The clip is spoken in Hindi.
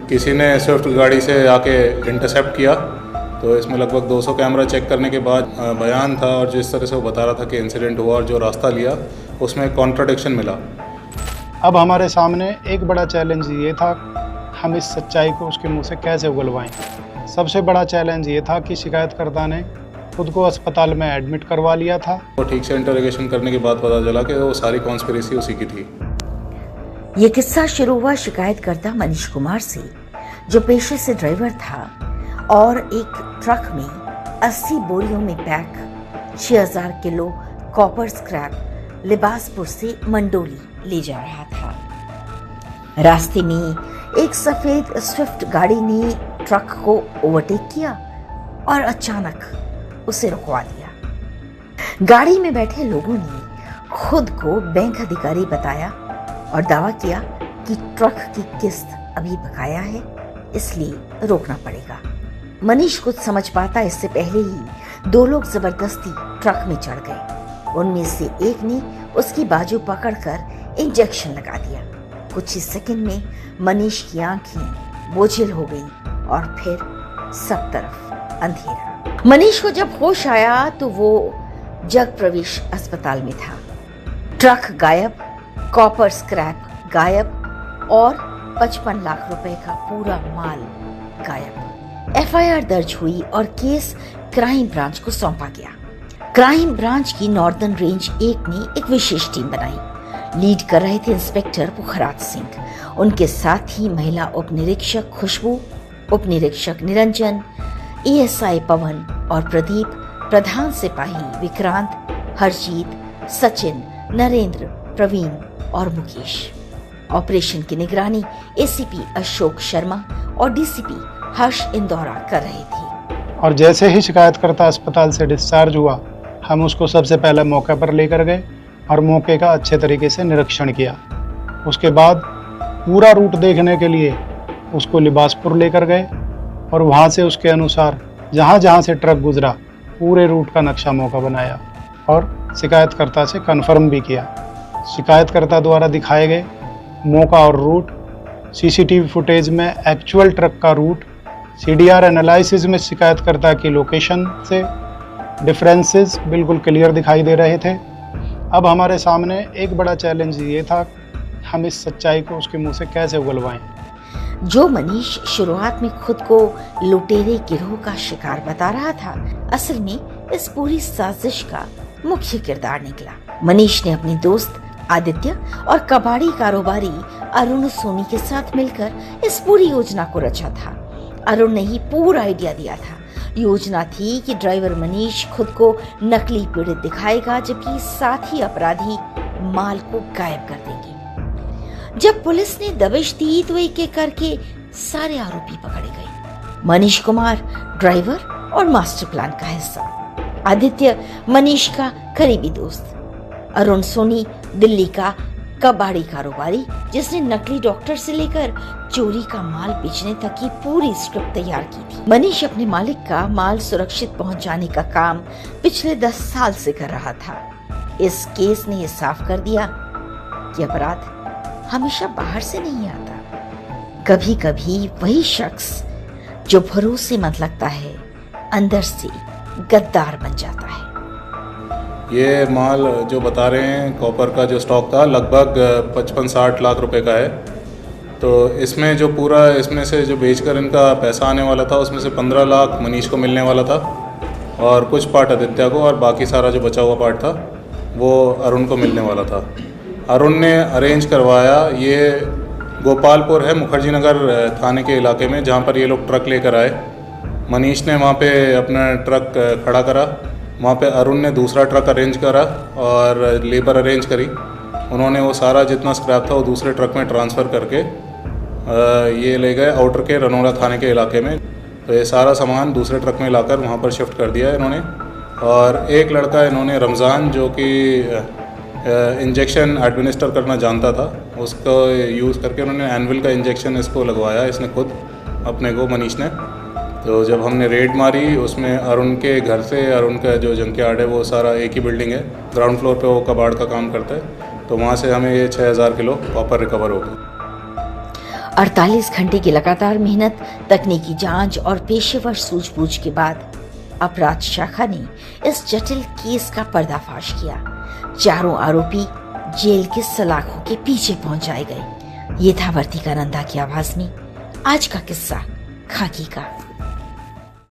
किसी ने स्विफ्ट गाड़ी से आके इंटरसेप्ट किया, तो इसमें लगभग 200 कैमरा चेक करने के बाद बयान था और जिस तरह से वो बता रहा था कि इंसिडेंट हुआ और जो रास्ता लिया उसमें कॉन्ट्राडिक्शन मिला। अब हमारे सामने एक बड़ा चैलेंज ये था, हम इस सच्चाई को उसके मुंह से कैसे उगलवाएं। सबसे बड़ा चैलेंज ये था कि शिकायतकर्ता ने खुद को अस्पताल में एडमिट करवा लिया था। वो ठीक से इंटरोगेशन करने के बाद पता चला कि वो सारी कॉन्स्पिरेसी उसी की थी। ये किस्सा शुरू हुआ शिकायतकर्ता मनीष कुमार से, जो पेशे से ड्राइवर था और एक ट्रक में 80 बोरियों में pack 6000 kilo copper scrap Libaspur से मंडोली ले जा रहा था। रास्ते में एक सफेद स्विफ्ट गाड़ी ने ट्रक को ओवरटेक किया और अचानक उसे रुकवा दिया। गाड़ी में बैठे लोगों ने खुद को बैंक अधिकारी बताया और दावा किया कि ट्रक की किस्त अभी बकाया है, इसलिए रोकना पड़ेगा। मनीष कुछ समझ पाता इससे पहले ही 2 लोग जबरदस्ती ट्रक में चढ़ गए। उनमें से एक ने उसकी बाजू पकड़कर इंजेक्शन लगा दिया। कुछ ही सेकंड में मनीष की आंखें बोझिल हो गईं और फिर सब तरफ अंधेरा। मनीष को जब होश आया तो वो जग प्रवेश अस्पताल में था। ट्रक गायब, कॉपर स्क्रैप गायब और 55 लाख रुपए का पूरा माल गायब। एफआईआर दर्ज हुई और केस क्राइम ब्रांच को सौंपा गया। क्राइम ब्रांच की नॉर्दर्न रेंज 1 ने एक विशेष टीम बनाई। लीड कर रहे थे इंस्पेक्टर पुखराज सिंह, उनके साथ ही महिला उप निरीक्षक खुशबू, उप निरीक्षक निरंजन, एएसआई पवन और प्रदीप, प्रधान सिपाही विक्रांत, हरजीत, सचिन, नरेंद्र, प्रवीण और मुकेश। ऑपरेशन की निगरानी एसीपी अशोक शर्मा और डीसीपी हर्ष इंदौरा कर रहे थे। और जैसे ही शिकायतकर्ता अस्पताल से डिस्चार्ज हुआ, हम उसको सबसे पहले मौके पर लेकर गए और मौके का अच्छे तरीके से निरीक्षण किया। उसके बाद पूरा रूट देखने के लिए उसको लिबासपुर लेकर गए और वहाँ से उसके अनुसार जहाँ जहाँ से ट्रक गुजरा पूरे रूट का नक्शा मौका बनाया और शिकायतकर्ता से कन्फर्म भी किया। शिकायतकर्ता द्वारा दिखाए गए मौका और रूट, सीसीटीवी फुटेज में एक्चुअल ट्रक का रूट, सीडीआर एनालिसिस में शिकायतकर्ता की लोकेशन से डिफरेंसेस बिल्कुल क्लियर दिखाई दे रहे थे। अब हमारे सामने एक बड़ा चैलेंज ये था, हम इस सच्चाई को उसके मुंह से कैसे उगलवाएं। जो मनीष शुरुआत में खुद को लुटेरे गिरोह का शिकार बता रहा था, असल में इस पूरी साजिश का मुख्य किरदार निकला। मनीष ने अपने दोस्त आदित्य और कबाड़ी कारोबारी अरुण सोनी के साथ मिलकर इस पूरी योजना को रचा था। अरुण ने ही पूरा आइडिया दिया था। योजना थी कि ड्राइवर मनीष खुद को नकली पीड़ित दिखाएगा, जबकि साथ ही अपराधी माल को गायब कर देंगे। जब पुलिस ने दबिश दी तो एक एक करके सारे आरोपी पकड़े गए। मनीष कुमार ड्राइवर और मास्टर प्लान का हिस्सा, आदित्य मनीष का करीबी दोस्त, अरुण सोनी दिल्ली का कबाड़ी कारोबारी जिसने नकली डॉक्टर से लेकर चोरी का माल बेचने तक की पूरी स्क्रिप्ट तैयार की थी। मनीष अपने मालिक का माल सुरक्षित पहुंचाने का काम पिछले 10 साल से कर रहा था। इस केस ने यह साफ कर दिया कि अपराध हमेशा बाहर से नहीं आता। कभी कभी वही शख्स जो भरोसेमंद लगता है अंदर से गद्दार बन जाता है। ये माल जो बता रहे हैं कॉपर का जो स्टॉक था लगभग 55-60 लाख रुपए का है। तो इसमें जो पूरा इसमें से जो बेचकर इनका पैसा आने वाला था उसमें से 15 लाख मनीष को मिलने वाला था और कुछ पार्ट आदित्य को और बाकी सारा जो बचा हुआ पार्ट था वो अरुण को मिलने वाला था। अरुण ने अरेंज करवाया। ये गोपालपुर है, मुखर्जी नगर थाने के इलाके में, जहाँ पर ये लोग ट्रक लेकर आए। मनीष ने वहाँ पे अपना ट्रक खड़ा करा। वहाँ पे अरुण ने दूसरा ट्रक अरेंज करा और लेबर अरेंज करी। उन्होंने वो सारा जितना स्क्रैप था वो दूसरे ट्रक में ट्रांसफ़र करके ये ले गए आउटर के रनौला थाने के इलाके में। तो ये सारा सामान दूसरे ट्रक में लाकर वहाँ पर शिफ्ट कर दिया इन्होंने। और एक लड़का इन्होंने रमज़ान, जो कि इंजेक्शन एडमिनिस्टर करना जानता था, उसको यूज़ करके उन्होंने एनविल का इंजेक्शन इसको लगवाया, इसने खुद अपने को, मनीष ने। तो जब हमने रेड मारी उसमें अरुण के घर से, अरुण का जो जंकयार्ड है वो सारा एक ही बिल्डिंग है, ग्राउंड फ्लोर पे वो कबाड़ का काम करता है, तो वहाँ से हमें ये 6000 किलो कॉपर रिकवर हो गया। 48 घंटे की लगातार मेहनत, तकनीकी जांच और पेशेवर सूझबूझ के बाद अपराध शाखा ने इस जटिल केस का पर्दाफाश किया। चारों आरोपी जेल के सलाखों के पीछे पहुंचाए गए। ये था वर्तिका नंदा की आवाज में आज का किस्सा खाकी का।